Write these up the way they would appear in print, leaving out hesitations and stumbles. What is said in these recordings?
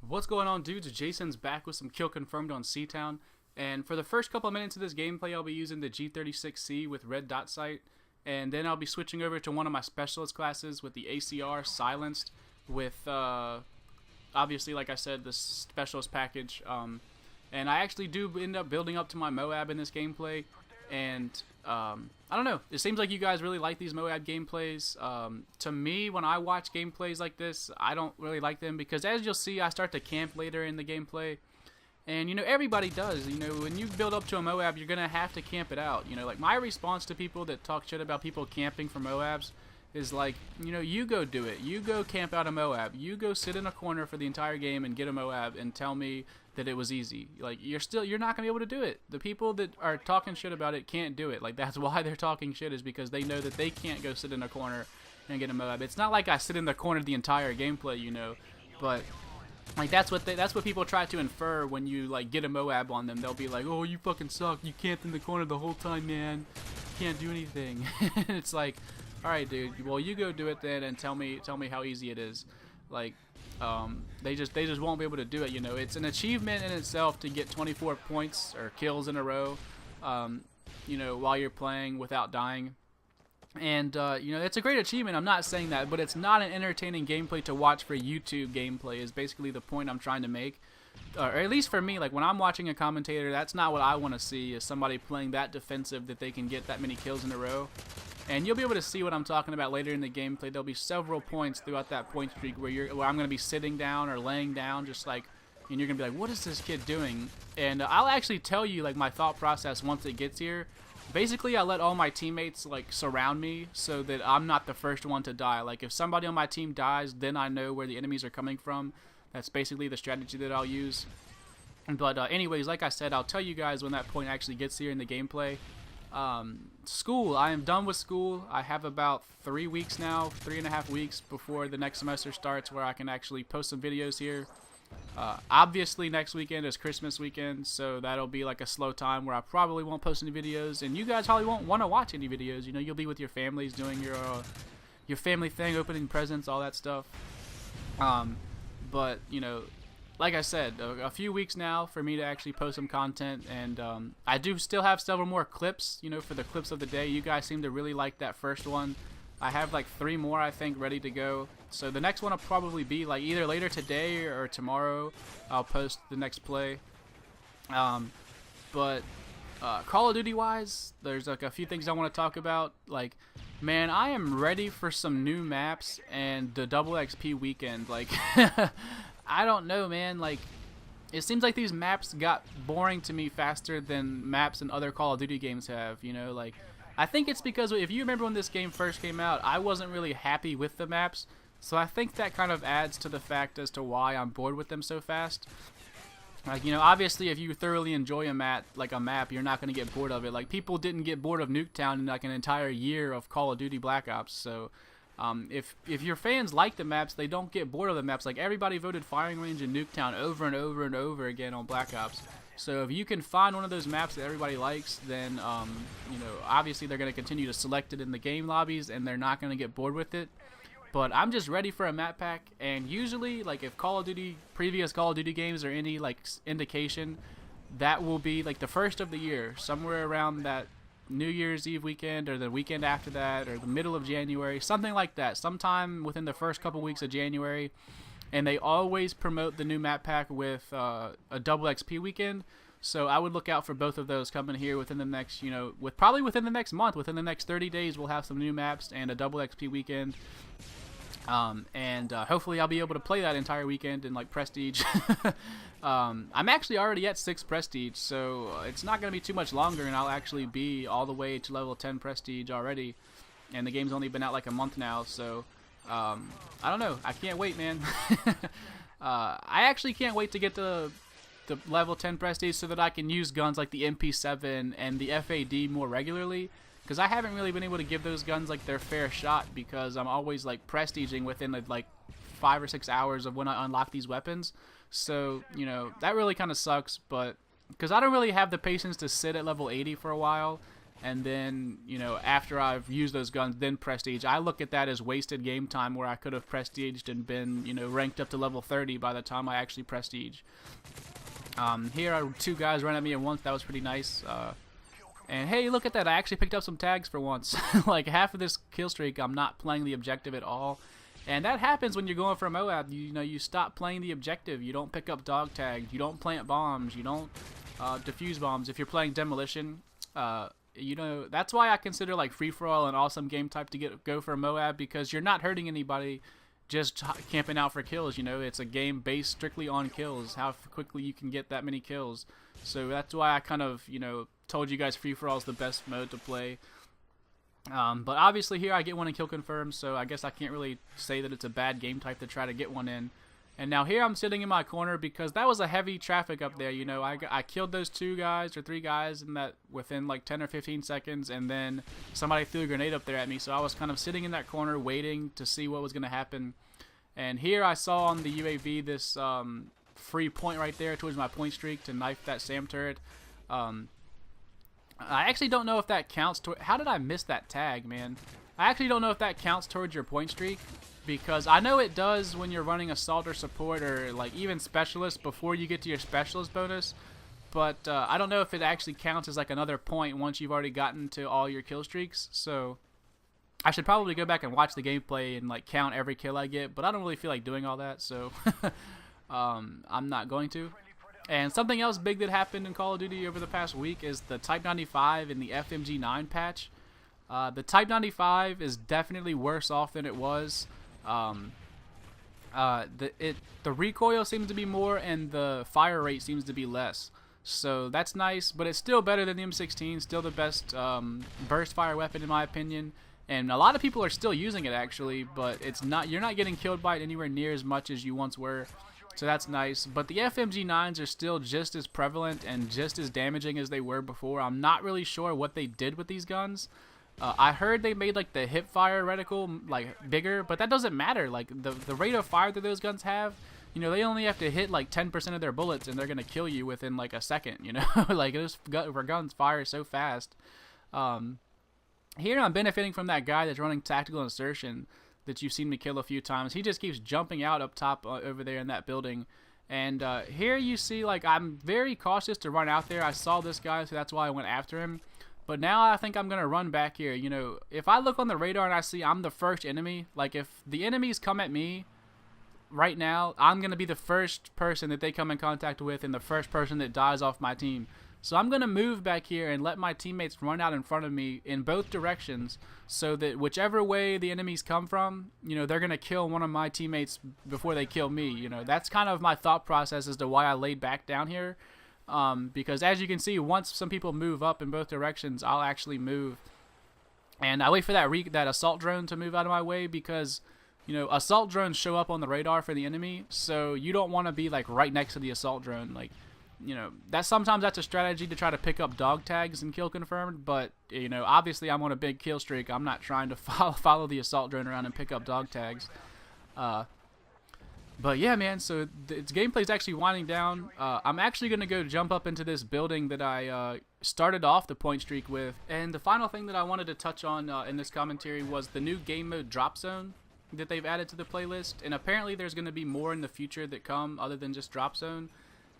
What's going on, dudes? Jason's back with some kill confirmed on Seatown. And for the first couple of minutes of this gameplay, I'll be using the G36C with red dot sight. And then I'll be switching over to one of my specialist classes with the ACR silenced with, obviously, like I said, the specialist package. And I actually do end up building up to my MOAB in this gameplay. And I don't know, it seems like you guys really like these MOAB gameplays. To me, when I watch gameplays like this, I don't really like them because, as you'll see, I start to camp later in the gameplay. And, you know, everybody does. You know, when you build up to a MOAB, you're going to have to camp it out. You know, like, my response to people that talk shit about people camping for MOABs is like, you know, you go do it. You go camp out a MOAB. You go sit in a corner for the entire game and get a MOAB and tell me that it was easy. Like, you're not going to be able to do it. The people that are talking shit about it can't do it. Like, that's why they're talking shit, is because they know that they can't go sit in a corner and get a MOAB. It's not like I sit in the corner the entire gameplay, you know, but like, that's what people try to infer when you, like, get a MOAB on them. They'll be like, oh, you fucking suck. You camped in the corner the whole time, man. You can't do anything. It's like, alright, dude, well, you go do it then and tell me how easy it is. Like, they just won't be able to do it, you know. It's an achievement in itself to get 24 points or kills in a row, you know, while you're playing without dying. And, you know, it's a great achievement, I'm not saying that, but it's not an entertaining gameplay to watch for YouTube gameplay, is basically the point I'm trying to make. Or at least for me, like, when I'm watching a commentator, that's not what I want to see, is somebody playing that defensive that they can get that many kills in a row. And you'll be able to see what I'm talking about later in the gameplay. There'll be several points throughout that point streak where I'm going to be sitting down or laying down, just like, and you're going to be like, what is this kid doing? And I'll actually tell you, like, my thought process once it gets here. Basically, I let all my teammates, like, surround me so that I'm not the first one to die. Like, if somebody on my team dies, then I know where the enemies are coming from. That's basically the strategy that I'll use. But anyways, like I said, I'll tell you guys when that point actually gets here in the gameplay. School, I am done with school. I have about 3 weeks now, 3.5 weeks before the next semester starts, where I can actually post some videos here. Obviously next weekend is Christmas weekend, so that'll be like a slow time where I probably won't post any videos, and you guys probably won't want to watch any videos. You know, you'll be with your families doing your family thing, opening presents, all that stuff. But, you know, like I said, a few weeks now for me to actually post some content, and I do still have several more clips, you know, for the clips of the day. You guys seem to really like that first one. I have like 3 more, I think, ready to go. So the next one will probably be like either later today or tomorrow. I'll post the next play. But Call of Duty wise, there's like a few things I want to talk about. Like, man, I am ready for some new maps and the double XP weekend. Like, I don't know, man. Like, it seems like these maps got boring to me faster than maps in other Call of Duty games have, you know. Like, I think it's because, if you remember when this game first came out, I wasn't really happy with the maps. So I think that kind of adds to the fact as to why I'm bored with them so fast. Like, you know, obviously if you thoroughly enjoy a map, you're not going to get bored of it. Like, people didn't get bored of Nuketown in like an entire year of Call of Duty Black Ops. So if your fans like the maps, they don't get bored of the maps. Like, everybody voted Firing Range and Nuketown over and over and over again on Black Ops. So if you can find one of those maps that everybody likes, then, you know, obviously they're going to continue to select it in the game lobbies, and they're not going to get bored with it. But I'm just ready for a map pack, and usually, like, if previous Call of Duty games are any, like, indication, that will be, like, the first of the year, somewhere around that New Year's Eve weekend, or the weekend after that, or the middle of January, something like that, sometime within the first couple weeks of January. And they always promote the new map pack with a double XP weekend. So I would look out for both of those coming here within the next, you know, probably within the next month, within the next 30 days, we'll have some new maps and a double XP weekend. Hopefully I'll be able to play that entire weekend in, like, Prestige. I'm actually already at 6 Prestige, so it's not going to be too much longer, and I'll actually be all the way to level 10 Prestige already. And the game's only been out like a month now, so I don't know. I can't wait, man. I actually can't wait to get to the level 10 Prestige so that I can use guns like the MP7 and the FAD more regularly, because I haven't really been able to give those guns, like, their fair shot, because I'm always, like, prestiging within, like, 5 or 6 hours of when I unlock these weapons. So, you know, that really kind of sucks, but because I don't really have the patience to sit at level 80 for a while. and then, you know, after I've used those guns, then prestige. I look at that as wasted game time where I could have prestiged and been, you know, ranked up to level 30 by the time I actually prestige. Here are 2 guys running at me at once. That was pretty nice. And hey, look at that. I actually picked up some tags for once. Like half of this kill streak, I'm not playing the objective at all. And that happens when you're going for MOAB. You know, you stop playing the objective. You don't pick up dog tags. You don't plant bombs. You don't defuse bombs. If you're playing demolition, you know, that's why I consider like free-for-all an awesome game type to go for MOAB, because you're not hurting anybody just camping out for kills. You know, it's a game based strictly on kills, how quickly you can get that many kills. So that's why I kind of, you know, told you guys free-for-all is the best mode to play. But obviously here I get one in kill confirm, so I guess I can't really say that it's a bad game type to try to get one in. And now here I'm sitting in my corner because that was a heavy traffic up there. You know, I killed those 2 guys or 3 guys in that within like 10 or 15 seconds, and then somebody threw a grenade up there at me. So I was kind of sitting in that corner waiting to see what was going to happen. And here I saw on the UAV this free point right there towards my point streak to knife that SAM turret. I actually don't know if that counts. How did I miss that tag, man? I actually don't know if that counts towards your point streak, because I know it does when you're running assault or support or like even specialist before you get to your specialist bonus. But I don't know if it actually counts as like another point once you've already gotten to all your kill streaks. So I should probably go back and watch the gameplay and like count every kill I get. But I don't really feel like doing all that, so I'm not going to. And something else big that happened in Call of Duty over the past week is the Type 95 and the FMG9 patch. The Type 95 is definitely worse off than it was. The recoil seems to be more, and the fire rate seems to be less. So that's nice, but it's still better than the M16. Still the best burst fire weapon in my opinion. And a lot of people are still using it actually, but it's not. You're not getting killed by it anywhere near as much as you once were. So that's nice, but the FMG9s are still just as prevalent and just as damaging as they were before. I'm not really sure what they did with these guns. I heard they made like the hip fire reticle like bigger, but that doesn't matter. Like the rate of fire that those guns have, you know, they only have to hit like 10% of their bullets and they're gonna kill you within like a second. You know, like those guns fire so fast. Here I'm benefiting from that guy that's running tactical insertion that you've seen me kill a few times. He just keeps jumping out up top over there in that building. And here you see, like, I'm very cautious to run out there. I saw this guy, so that's why I went after him. But now I think I'm going to run back here. You know, if I look on the radar and I see I'm the first enemy, like if the enemies come at me right now, I'm going to be the first person that they come in contact with and the first person that dies off my team. So I'm going to move back here and let my teammates run out in front of me in both directions so that whichever way the enemies come from, you know, they're going to kill one of my teammates before they kill me. You know, that's kind of my thought process as to why I laid back down here. Because as you can see, once some people move up in both directions, I'll actually move. And I wait for that assault drone to move out of my way because, you know, assault drones show up on the radar for the enemy. So you don't want to be like right next to the assault drone. Like, you know, sometimes that's a strategy to try to pick up dog tags and kill confirmed, but, you know, obviously I'm on a big kill streak. I'm not trying to follow the assault drone around and pick up dog tags. But yeah, man, so its gameplay is actually winding down. I'm actually going to go jump up into this building that I started off the point streak with. And the final thing that I wanted to touch on in this commentary was the new game mode drop zone that they've added to the playlist. And apparently there's going to be more in the future that come other than just drop zone.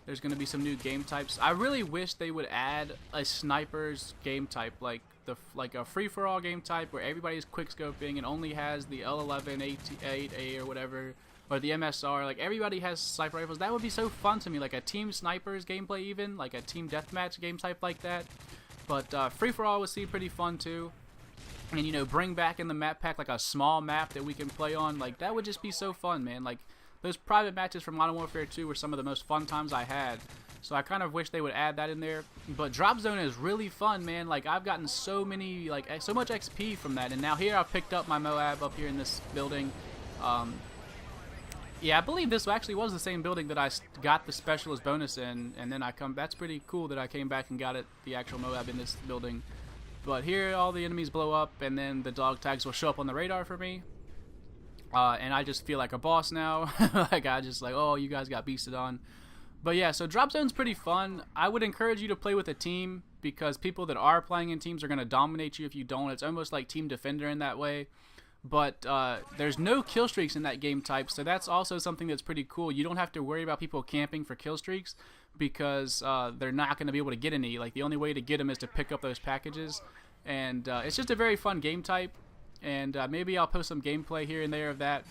There's going to be some new game types. I really wish they would add a sniper's game type, like a free-for-all game type where everybody's quick-scoping and only has the L11, 8A or whatever, or the MSR. Like, everybody has sniper rifles. That would be so fun to me, like a team snipers gameplay even, like a team deathmatch game type like that. But free-for-all would seem pretty fun too. And, you know, bring back in the map pack like a small map that we can play on. Like, that would just be so fun, man. Like, those private matches from Modern Warfare 2 were some of the most fun times I had. So I kind of wish they would add that in there. But Drop Zone is really fun, man. Like, I've gotten so much XP from that. And now here I've picked up my MOAB up here in this building. Yeah, I believe this actually was the same building that I got the specialist bonus in. And then that's pretty cool that I came back and got the actual MOAB in this building. But here all the enemies blow up and then the dog tags will show up on the radar for me. And I just feel like a boss now. Like, I just like, oh, you guys got beasted on. But yeah, so Drop Zone's pretty fun. I would encourage you to play with a team because people that are playing in teams are going to dominate you if you don't. It's almost like Team Defender in that way. But there's no kill streaks in that game type, so that's also something that's pretty cool. You don't have to worry about people camping for kill streaks because they're not going to be able to get any. Like, the only way to get them is to pick up those packages. And it's just a very fun game type. And maybe I'll post some gameplay here and there of that.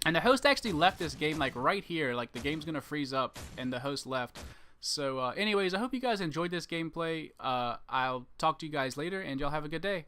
And the host actually left this game like right here. Like, the game's going to freeze up and the host left. So anyways, I hope you guys enjoyed this gameplay. I'll talk to you guys later, and y'all have a good day.